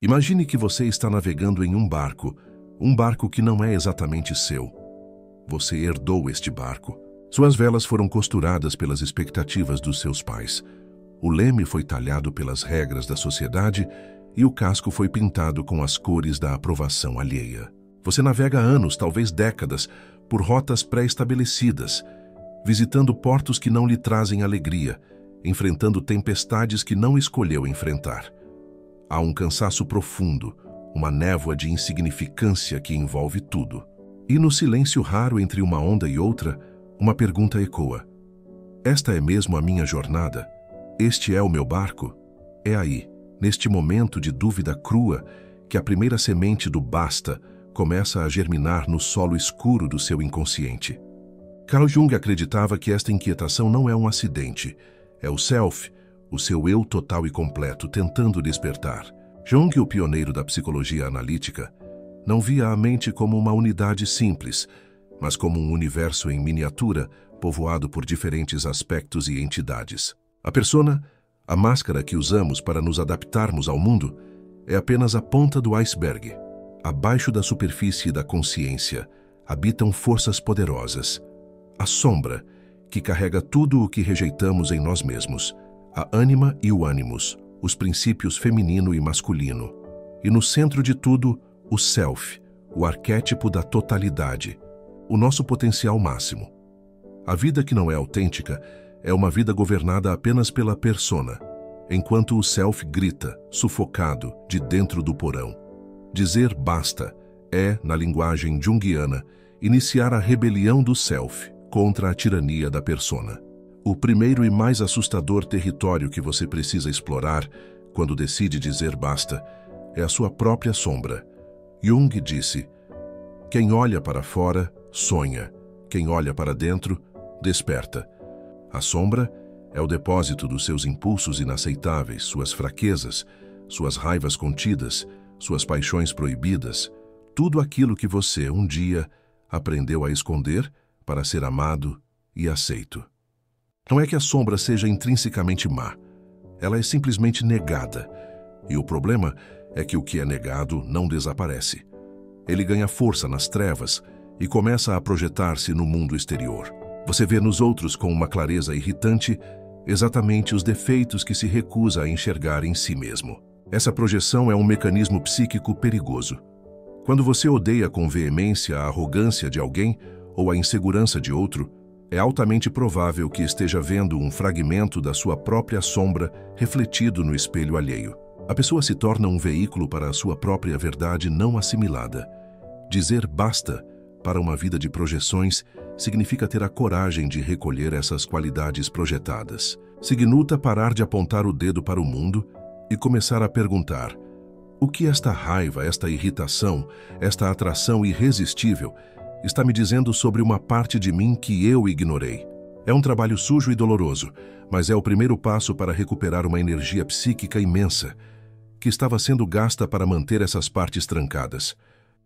Imagine que você está navegando em um barco que não é exatamente seu. Você herdou este barco. Suas velas foram costuradas pelas expectativas dos seus pais. O leme foi talhado pelas regras da sociedade e o casco foi pintado com as cores da aprovação alheia. Você navega há anos, talvez décadas, por rotas pré-estabelecidas, visitando portos que não lhe trazem alegria, enfrentando tempestades que não escolheu enfrentar. Há um cansaço profundo, uma névoa de insignificância que envolve tudo. E no silêncio raro entre uma onda e outra, uma pergunta ecoa. Esta é mesmo a minha jornada? Este é o meu barco? É aí, neste momento de dúvida crua, que a primeira semente do basta começa a germinar no solo escuro do seu inconsciente. Carl Jung acreditava que esta inquietação não é um acidente, é o self, o seu eu total e completo, tentando despertar. Jung, o pioneiro da psicologia analítica, não via a mente como uma unidade simples, mas como um universo em miniatura, povoado por diferentes aspectos e entidades. A persona, a máscara que usamos para nos adaptarmos ao mundo, é apenas a ponta do iceberg. Abaixo da superfície da consciência habitam forças poderosas. A sombra, que carrega tudo o que rejeitamos em nós mesmos. A ânima e o ânimos, os princípios feminino e masculino. E no centro de tudo, o self, o arquétipo da totalidade, o nosso potencial máximo. A vida que não é autêntica é uma vida governada apenas pela persona, enquanto o self grita, sufocado, de dentro do porão. Dizer basta é, na linguagem junguiana, iniciar a rebelião do self contra a tirania da persona. O primeiro e mais assustador território que você precisa explorar quando decide dizer basta é a sua própria sombra. Jung disse: quem olha para fora, sonha. Quem olha para dentro, desperta. A sombra é o depósito dos seus impulsos inaceitáveis, suas fraquezas, suas raivas contidas, suas paixões proibidas, tudo aquilo que você, um dia, aprendeu a esconder para ser amado e aceito. Não é que a sombra seja intrinsecamente má. Ela é simplesmente negada. E o problema é que o que é negado não desaparece. Ele ganha força nas trevas e começa a projetar-se no mundo exterior. Você vê nos outros com uma clareza irritante exatamente os defeitos que se recusa a enxergar em si mesmo. Essa projeção é um mecanismo psíquico perigoso. Quando você odeia com veemência a arrogância de alguém ou a insegurança de outro, é altamente provável que esteja vendo um fragmento da sua própria sombra refletido no espelho alheio. A pessoa se torna um veículo para a sua própria verdade não assimilada. Dizer basta para uma vida de projeções significa ter a coragem de recolher essas qualidades projetadas. Significa parar de apontar o dedo para o mundo e começar a perguntar: o que esta raiva, esta irritação, esta atração irresistível está me dizendo sobre uma parte de mim que eu ignorei? É um trabalho sujo e doloroso, mas é o primeiro passo para recuperar uma energia psíquica imensa que estava sendo gasta para manter essas partes trancadas.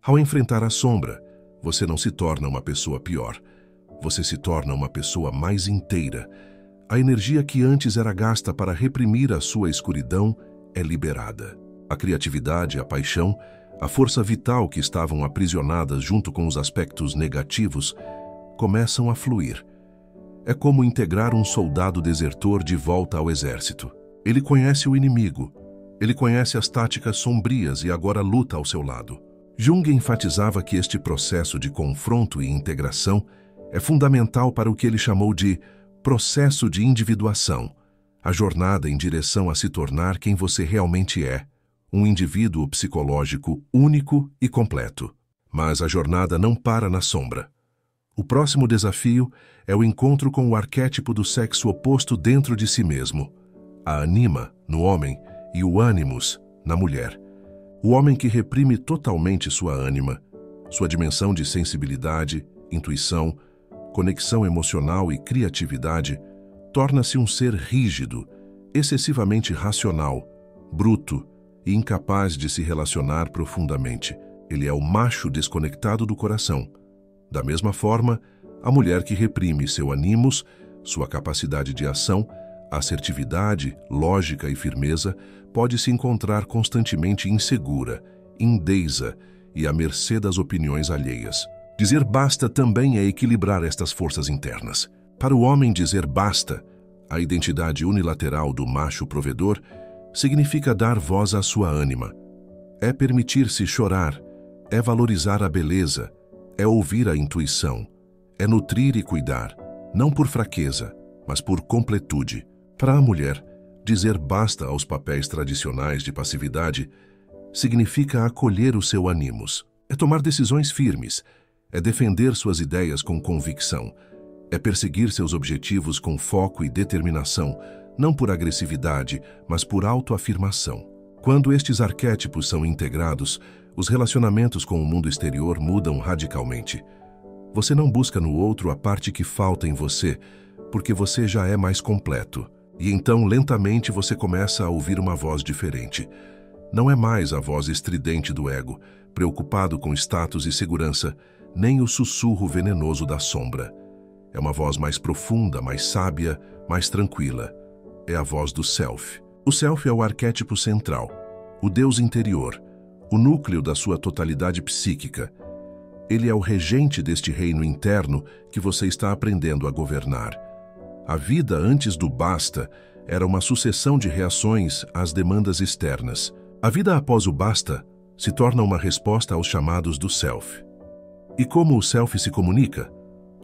Ao enfrentar a sombra, você não se torna uma pessoa pior. Você se torna uma pessoa mais inteira. A energia que antes era gasta para reprimir a sua escuridão é liberada. A criatividade, a paixão, a força vital que estavam aprisionadas junto com os aspectos negativos começam a fluir. É como integrar um soldado desertor de volta ao exército. Ele conhece o inimigo, ele conhece as táticas sombrias e agora luta ao seu lado. Jung enfatizava que este processo de confronto e integração é fundamental para o que ele chamou de processo de individuação, a jornada em direção a se tornar quem você realmente é, um indivíduo psicológico único e completo. Mas a jornada não para na sombra. O próximo desafio é o encontro com o arquétipo do sexo oposto dentro de si mesmo, a anima, no homem, e o ânimos, na mulher. O homem que reprime totalmente sua ânima, sua dimensão de sensibilidade, intuição, conexão emocional e criatividade, torna-se um ser rígido, excessivamente racional, bruto e incapaz de se relacionar profundamente. Ele é o macho desconectado do coração. Da mesma forma, a mulher que reprime seu animus, sua capacidade de ação, Assertividade, lógica e firmeza pode se encontrar constantemente insegura, indesa e à mercê das opiniões alheias. Dizer basta também é equilibrar estas forças internas. Para o homem, dizer basta, a identidade unilateral do macho provedor, significa dar voz à sua ânima. É permitir-se chorar, é valorizar a beleza, é ouvir a intuição, é nutrir e cuidar, não por fraqueza, mas por completude. Para a mulher, dizer basta aos papéis tradicionais de passividade significa acolher o seu ânimos, é tomar decisões firmes, é defender suas ideias com convicção, é perseguir seus objetivos com foco e determinação, não por agressividade, mas por autoafirmação. Quando estes arquétipos são integrados, os relacionamentos com o mundo exterior mudam radicalmente. Você não busca no outro a parte que falta em você, porque você já é mais completo. E então, lentamente, você começa a ouvir uma voz diferente. Não é mais a voz estridente do ego, preocupado com status e segurança, nem o sussurro venenoso da sombra. É uma voz mais profunda, mais sábia, mais tranquila. É a voz do Self. O Self é o arquétipo central, o Deus interior, o núcleo da sua totalidade psíquica. Ele é o regente deste reino interno que você está aprendendo a governar. A vida antes do basta era uma sucessão de reações às demandas externas. A vida após o basta se torna uma resposta aos chamados do Self. E como o Self se comunica?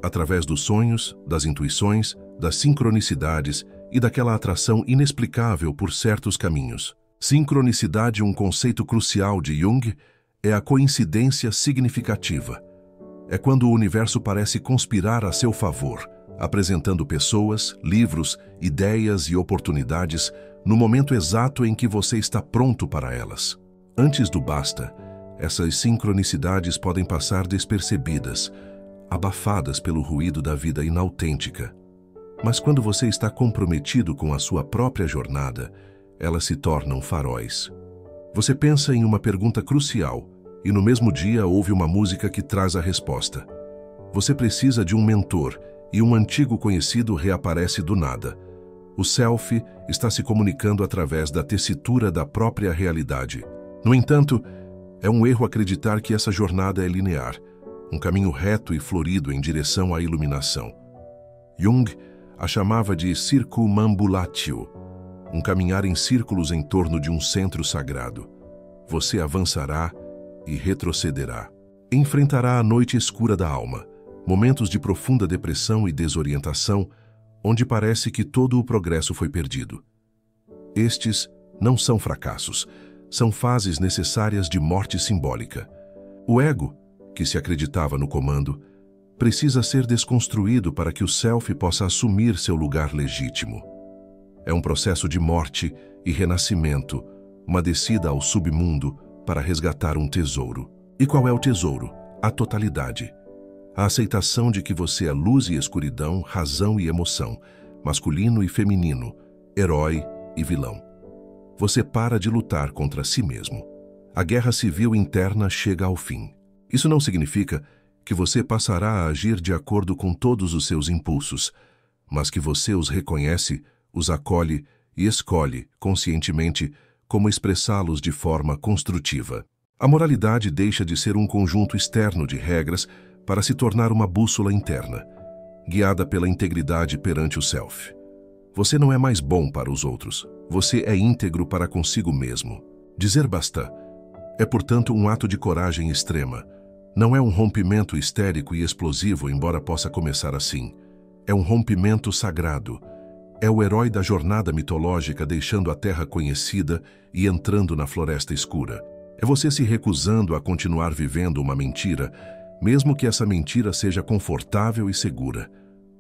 Através dos sonhos, das intuições, das sincronicidades e daquela atração inexplicável por certos caminhos. Sincronicidade, um conceito crucial de Jung, é a coincidência significativa. É quando o universo parece conspirar a seu favor, apresentando pessoas, livros, ideias e oportunidades no momento exato em que você está pronto para elas. Antes do basta, essas sincronicidades podem passar despercebidas, abafadas pelo ruído da vida inautêntica. Mas quando você está comprometido com a sua própria jornada, elas se tornam faróis. Você pensa em uma pergunta crucial e no mesmo dia ouve uma música que traz a resposta. Você precisa de um mentor e um antigo conhecido reaparece do nada. O Self está se comunicando através da tessitura da própria realidade. No entanto, é um erro acreditar que essa jornada é linear, um caminho reto e florido em direção à iluminação. Jung a chamava de circumambulatio, um caminhar em círculos em torno de um centro sagrado. Você avançará e retrocederá. Enfrentará a noite escura da alma, momentos de profunda depressão e desorientação, onde parece que todo o progresso foi perdido. Estes não são fracassos, são fases necessárias de morte simbólica. O ego, que se acreditava no comando, precisa ser desconstruído para que o Self possa assumir seu lugar legítimo. É um processo de morte e renascimento, uma descida ao submundo para resgatar um tesouro. E qual é o tesouro? A totalidade. A aceitação de que você é luz e escuridão, razão e emoção, masculino e feminino, herói e vilão. Você para de lutar contra si mesmo. A guerra civil interna chega ao fim. Isso não significa que você passará a agir de acordo com todos os seus impulsos, mas que você os reconhece, os acolhe e escolhe, conscientemente, como expressá-los de forma construtiva. A moralidade deixa de ser um conjunto externo de regras para se tornar uma bússola interna, guiada pela integridade perante o Self. Você não é mais bom para os outros, você é íntegro para consigo mesmo. Dizer basta é, portanto, um ato de coragem extrema. Não é um rompimento histérico e explosivo, embora possa começar assim. É um rompimento sagrado. É o herói da jornada mitológica deixando a terra conhecida e entrando na floresta escura. É você se recusando a continuar vivendo uma mentira, mesmo que essa mentira seja confortável e segura.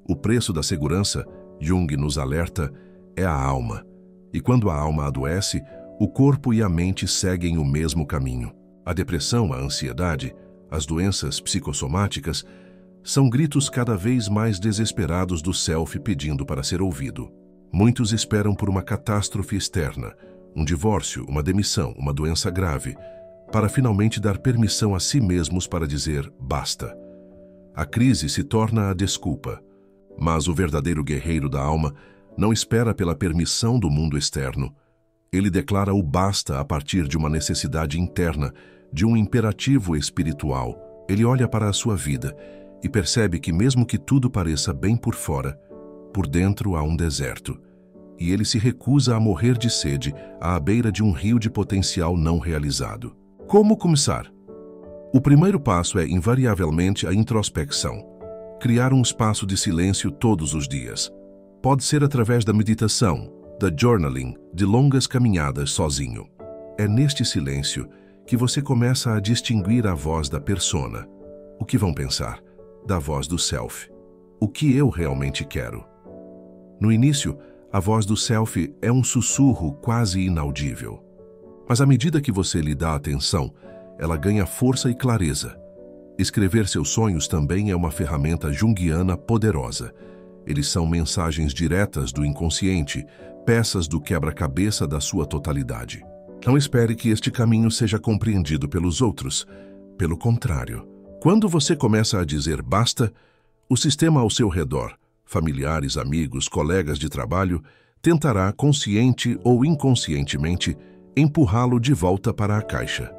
O preço da segurança, Jung nos alerta, é a alma. E quando a alma adoece, o corpo e a mente seguem o mesmo caminho. A depressão, a ansiedade, as doenças psicossomáticas são gritos cada vez mais desesperados do Self pedindo para ser ouvido. Muitos esperam por uma catástrofe externa, um divórcio, uma demissão, uma doença grave, para finalmente dar permissão a si mesmos para dizer basta. A crise se torna a desculpa, mas o verdadeiro guerreiro da alma Não espera pela permissão do mundo externo. Ele declara o basta a partir de uma necessidade interna, de um imperativo espiritual. Ele olha para a sua vida e percebe que mesmo que tudo pareça bem por fora, por dentro há um deserto. E ele se recusa a morrer de sede à beira de um rio de potencial não realizado. Como começar? O primeiro passo é, invariavelmente, a introspecção. Criar um espaço de silêncio todos os dias. Pode ser através da meditação, da journaling, de longas caminhadas sozinho. É neste silêncio que você começa a distinguir a voz da persona. O que vão pensar? Da voz do self. O que eu realmente quero? No início, a voz do self é um sussurro quase inaudível. Mas à medida que você lhe dá atenção, ela ganha força e clareza. Escrever seus sonhos também é uma ferramenta junguiana poderosa. Eles são mensagens diretas do inconsciente, peças do quebra-cabeça da sua totalidade. Não espere que este caminho seja compreendido pelos outros. Pelo contrário, quando você começa a dizer basta, o sistema ao seu redor, familiares, amigos, colegas de trabalho, tentará, consciente ou inconscientemente, empurrá-lo de volta para a caixa.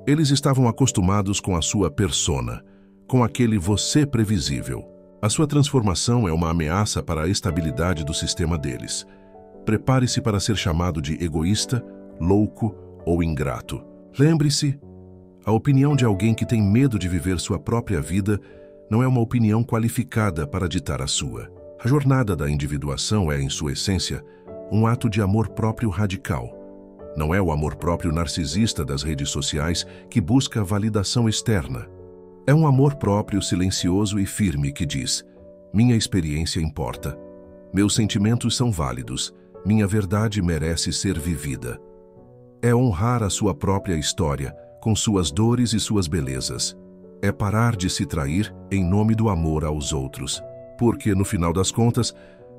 Eles estavam acostumados com a sua persona, com aquele você previsível. A sua transformação é uma ameaça para a estabilidade do sistema deles. Prepare-se para ser chamado de egoísta, louco ou ingrato. Lembre-se, a opinião de alguém que tem medo de viver sua própria vida não é uma opinião qualificada para ditar a sua. A jornada da individuação é, em sua essência, um ato de amor próprio radical. Não é o amor próprio narcisista das redes sociais que busca validação externa. É um amor próprio silencioso e firme que diz: minha experiência importa. Meus sentimentos são válidos. Minha verdade merece ser vivida. É honrar a sua própria história, com suas dores e suas belezas. É parar de se trair em nome do amor aos outros. Porque, no final das contas,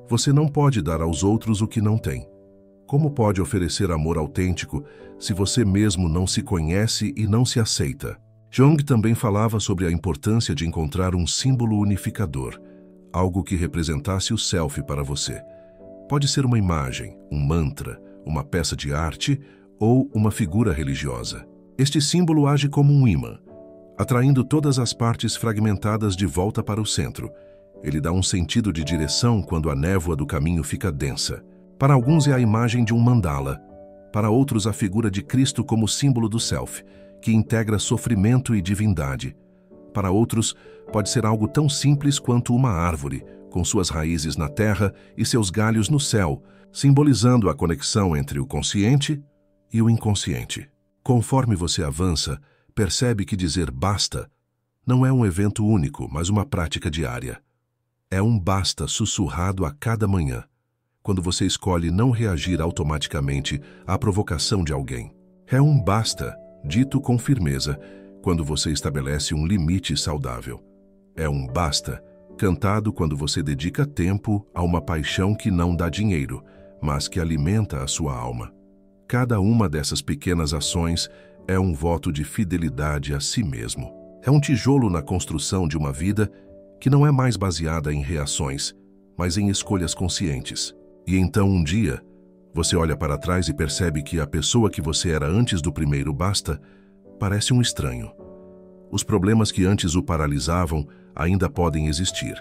você não pode dar aos outros o que não tem. Como pode oferecer amor autêntico se você mesmo não se conhece e não se aceita? Jung também falava sobre a importância de encontrar um símbolo unificador, algo que representasse o self para você. Pode ser uma imagem, um mantra, uma peça de arte ou uma figura religiosa. Este símbolo age como um ímã, atraindo todas as partes fragmentadas de volta para o centro. Ele dá um sentido de direção quando a névoa do caminho fica densa. Para alguns é a imagem de um mandala, para outros a figura de Cristo como símbolo do self, que integra sofrimento e divindade. Para outros, pode ser algo tão simples quanto uma árvore, com suas raízes na terra e seus galhos no céu, simbolizando a conexão entre o consciente e o inconsciente. Conforme você avança, percebe que dizer basta não é um evento único, mas uma prática diária. É um basta sussurrado a cada manhã, quando você escolhe não reagir automaticamente à provocação de alguém. É um basta dito com firmeza quando você estabelece um limite saudável. É um basta cantado quando você dedica tempo a uma paixão que não dá dinheiro, mas que alimenta a sua alma. Cada uma dessas pequenas ações é um voto de fidelidade a si mesmo. É um tijolo na construção de uma vida que não é mais baseada em reações, mas em escolhas conscientes. E então, um dia, você olha para trás e percebe que a pessoa que você era antes do primeiro basta parece um estranho. Os problemas que antes o paralisavam ainda podem existir,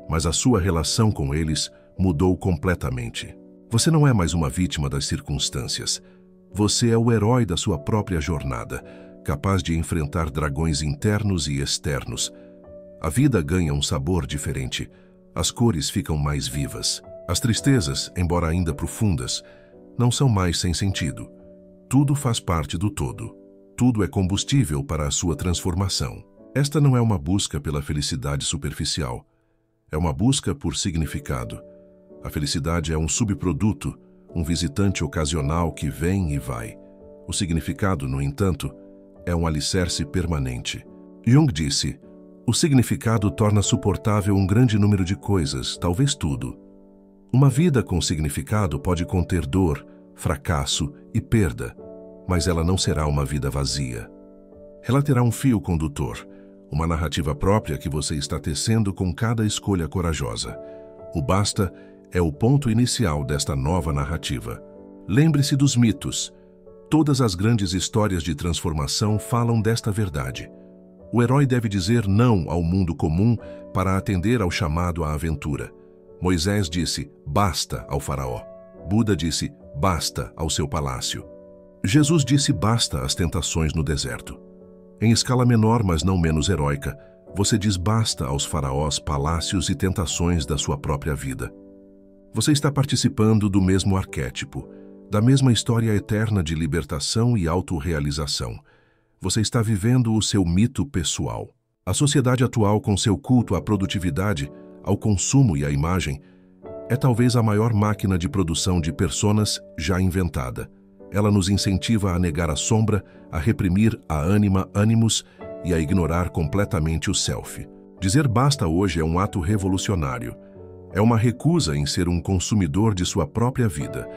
mas a sua relação com eles mudou completamente. Você não é mais uma vítima das circunstâncias. Você é o herói da sua própria jornada, capaz de enfrentar dragões internos e externos. A vida ganha um sabor diferente. As cores ficam mais vivas. As tristezas, embora ainda profundas, não são mais sem sentido. Tudo faz parte do todo. Tudo é combustível para a sua transformação. Esta não é uma busca pela felicidade superficial. É uma busca por significado. A felicidade é um subproduto, um visitante ocasional que vem e vai. O significado, no entanto, é um alicerce permanente. Jung disse: o significado torna suportável um grande número de coisas, talvez tudo. Uma vida com significado pode conter dor, fracasso e perda, mas ela não será uma vida vazia. Ela terá um fio condutor, uma narrativa própria que você está tecendo com cada escolha corajosa. O basta é o ponto inicial desta nova narrativa. Lembre-se dos mitos. Todas as grandes histórias de transformação falam desta verdade. O herói deve dizer não ao mundo comum para atender ao chamado à aventura. Moisés disse basta ao faraó. Buda disse basta ao seu palácio. Jesus disse basta às tentações no deserto. Em escala menor, mas não menos heróica, você diz basta aos faraós, palácios e tentações da sua própria vida. Você está participando do mesmo arquétipo, da mesma história eterna de libertação e autorrealização. Você está vivendo o seu mito pessoal. A sociedade atual, com seu culto à produtividade, ao consumo e à imagem, é talvez a maior máquina de produção de personas já inventada. Ela nos incentiva a negar a sombra, a reprimir a ânimos e a ignorar completamente o self. Dizer basta hoje é um ato revolucionário. É uma recusa em ser um consumidor de sua própria vida.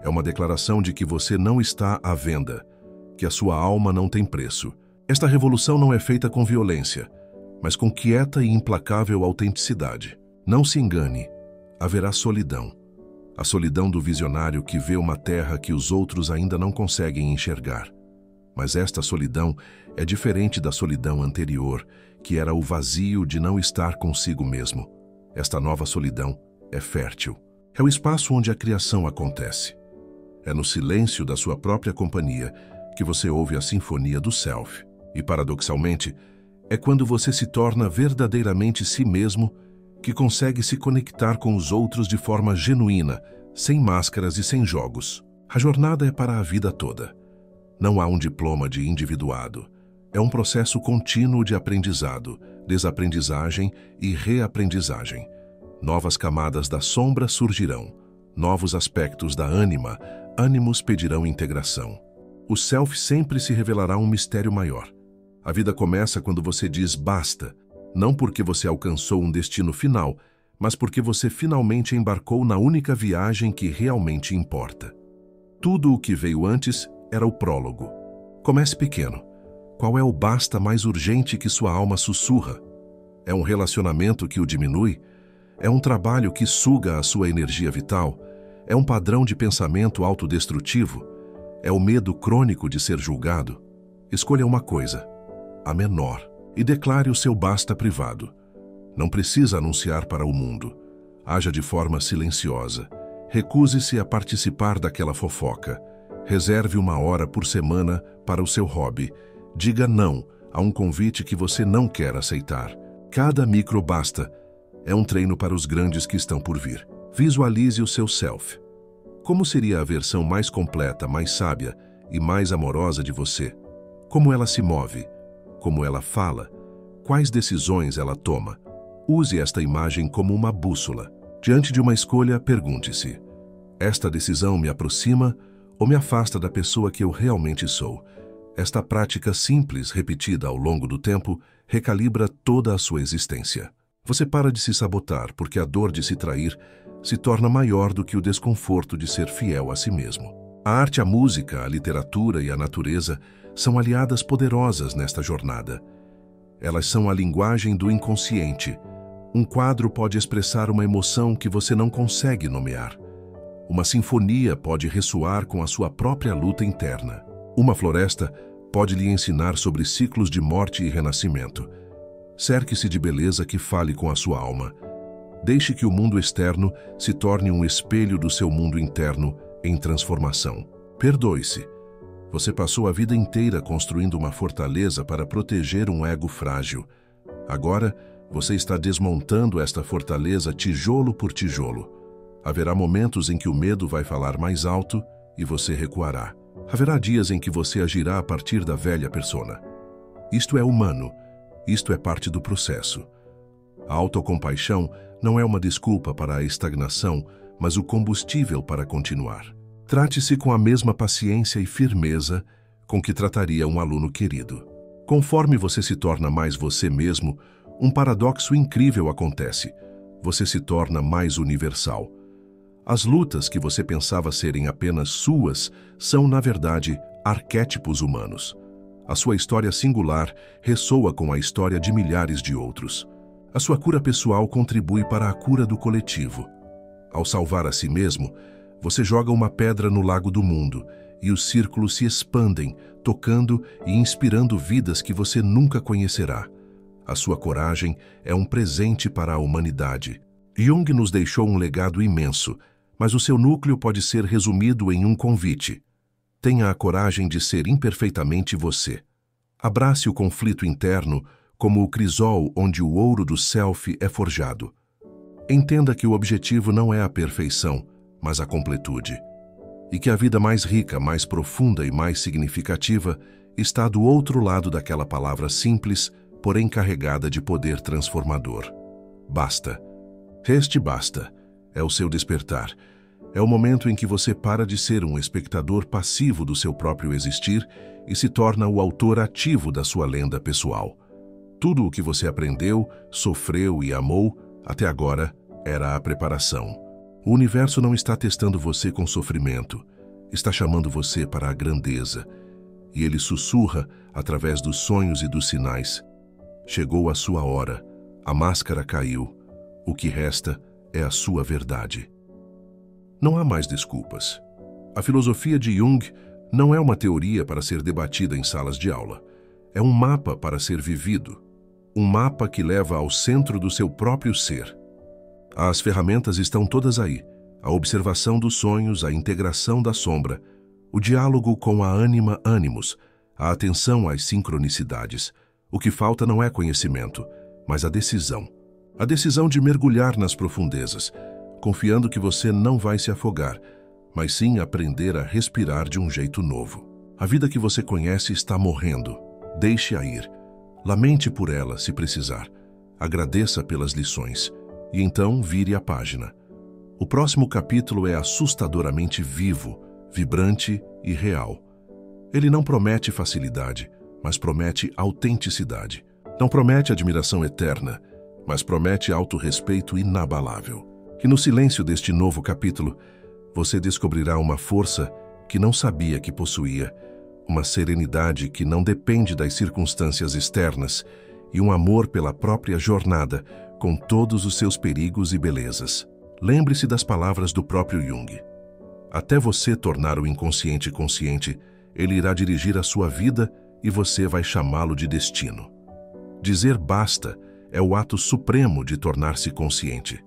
É uma declaração de que você não está à venda, que a sua alma não tem preço. Esta revolução não é feita com violência, mas com quieta e implacável autenticidade. Não se engane, haverá solidão. A solidão do visionário que vê uma terra que os outros ainda não conseguem enxergar. Mas esta solidão é diferente da solidão anterior, que era o vazio de não estar consigo mesmo. Esta nova solidão é fértil. É o espaço onde a criação acontece. É no silêncio da sua própria companhia que você ouve a sinfonia do self. E, paradoxalmente, é quando você se torna verdadeiramente si mesmo que consegue se conectar com os outros de forma genuína, sem máscaras e sem jogos. A jornada é para a vida toda. Não há um diploma de individuado. É um processo contínuo de aprendizado, desaprendizagem e reaprendizagem. Novas camadas da sombra surgirão. Novos aspectos da ânimos pedirão integração. O self sempre se revelará um mistério maior. A vida começa quando você diz basta, não porque você alcançou um destino final, mas porque você finalmente embarcou na única viagem que realmente importa. Tudo o que veio antes era o prólogo. Comece pequeno. Qual é o basta mais urgente que sua alma sussurra? É um relacionamento que o diminui? É um trabalho que suga a sua energia vital? É um padrão de pensamento autodestrutivo? É o medo crônico de ser julgado? Escolha uma coisa, a menor, e declare o seu basta privado. Não precisa anunciar para o mundo. Haja de forma silenciosa. Recuse-se a participar daquela fofoca. Reserve 1 hora por semana para o seu hobby. Diga não a um convite que você não quer aceitar. Cada micro basta é um treino para os grandes que estão por vir. Visualize o seu self. Como seria a versão mais completa, mais sábia e mais amorosa de você? Como ela se move? Como ela fala? Quais decisões ela toma? Use esta imagem como uma bússola. Diante de uma escolha, pergunte-se: esta decisão me aproxima ou me afasta da pessoa que eu realmente sou? Esta prática simples, repetida ao longo do tempo, recalibra toda a sua existência. Você para de se sabotar porque a dor de se trair se torna maior do que o desconforto de ser fiel a si mesmo. A arte, a música, a literatura e a natureza são aliadas poderosas nesta jornada. Elas são a linguagem do inconsciente. Um quadro pode expressar uma emoção que você não consegue nomear. Uma sinfonia pode ressoar com a sua própria luta interna. Uma floresta pode lhe ensinar sobre ciclos de morte e renascimento. Cerque-se de beleza que fale com a sua alma. Deixe que o mundo externo se torne um espelho do seu mundo interno em transformação. Perdoe-se. Você passou a vida inteira construindo uma fortaleza para proteger um ego frágil. Agora, você está desmontando esta fortaleza tijolo por tijolo. Haverá momentos em que o medo vai falar mais alto e você recuará. Haverá dias em que você agirá a partir da velha persona. Isto é humano. Isto é parte do processo. A autocompaixão não é uma desculpa para a estagnação, mas o combustível para continuar. Trate-se com a mesma paciência e firmeza com que trataria um aluno querido. Conforme você se torna mais você mesmo, um paradoxo incrível acontece. Você se torna mais universal. As lutas que você pensava serem apenas suas são, na verdade, arquétipos humanos. A sua história singular ressoa com a história de milhares de outros. A sua cura pessoal contribui para a cura do coletivo. Ao salvar a si mesmo, você joga uma pedra no lago do mundo e os círculos se expandem, tocando e inspirando vidas que você nunca conhecerá. A sua coragem é um presente para a humanidade. Jung nos deixou um legado imenso, mas o seu núcleo pode ser resumido em um convite. Tenha a coragem de ser imperfeitamente você. Abrace o conflito interno como o crisol onde o ouro do self é forjado. Entenda que o objetivo não é a perfeição, mas a completude. E que a vida mais rica, mais profunda e mais significativa está do outro lado daquela palavra simples, porém carregada de poder transformador. Basta. Este basta é o seu despertar. É o momento em que você para de ser um espectador passivo do seu próprio existir e se torna o autor ativo da sua lenda pessoal. Tudo o que você aprendeu, sofreu e amou, até agora, era a preparação. O universo não está testando você com sofrimento, está chamando você para a grandeza. E ele sussurra, através dos sonhos e dos sinais: chegou a sua hora, a máscara caiu, o que resta é a sua verdade. Não há mais desculpas. A filosofia de Jung não é uma teoria para ser debatida em salas de aula. É um mapa para ser vivido. Um mapa que leva ao centro do seu próprio ser. As ferramentas estão todas aí. A observação dos sonhos, a integração da sombra, o diálogo com a ânima ânimos, a atenção às sincronicidades. O que falta não é conhecimento, mas a decisão. A decisão de mergulhar nas profundezas, confiando que você não vai se afogar, mas sim aprender a respirar de um jeito novo. A vida que você conhece está morrendo. Deixe-a ir. Lamente por ela, se precisar. Agradeça pelas lições. E então vire a página. O próximo capítulo é assustadoramente vivo, vibrante e real. Ele não promete facilidade, mas promete autenticidade. Não promete admiração eterna, mas promete autorrespeito inabalável. E no silêncio deste novo capítulo, você descobrirá uma força que não sabia que possuía, uma serenidade que não depende das circunstâncias externas e um amor pela própria jornada, com todos os seus perigos e belezas. Lembre-se das palavras do próprio Jung. Até você tornar o inconsciente consciente, ele irá dirigir a sua vida e você vai chamá-lo de destino. Dizer basta é o ato supremo de tornar-se consciente.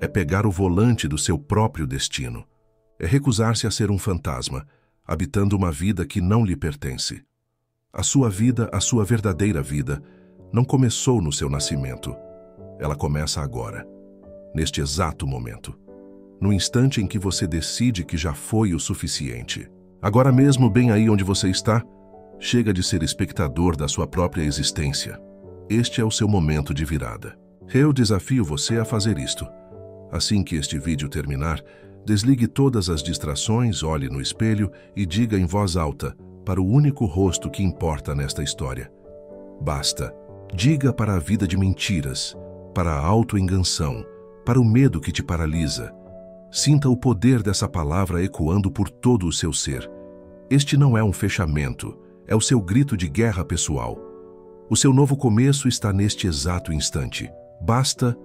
É pegar o volante do seu próprio destino. É recusar-se a ser um fantasma, habitando uma vida que não lhe pertence. A sua vida, a sua verdadeira vida, não começou no seu nascimento. Ela começa agora, neste exato momento. No instante em que você decide que já foi o suficiente. Agora mesmo, bem aí onde você está, chega de ser espectador da sua própria existência. Este é o seu momento de virada. Eu desafio você a fazer isto. Assim que este vídeo terminar, desligue todas as distrações, olhe no espelho e diga em voz alta para o único rosto que importa nesta história: basta. Diga para a vida de mentiras, para a autoenganou, para o medo que te paralisa. Sinta o poder dessa palavra ecoando por todo o seu ser. Este não é um fechamento, é o seu grito de guerra pessoal. O seu novo começo está neste exato instante. Basta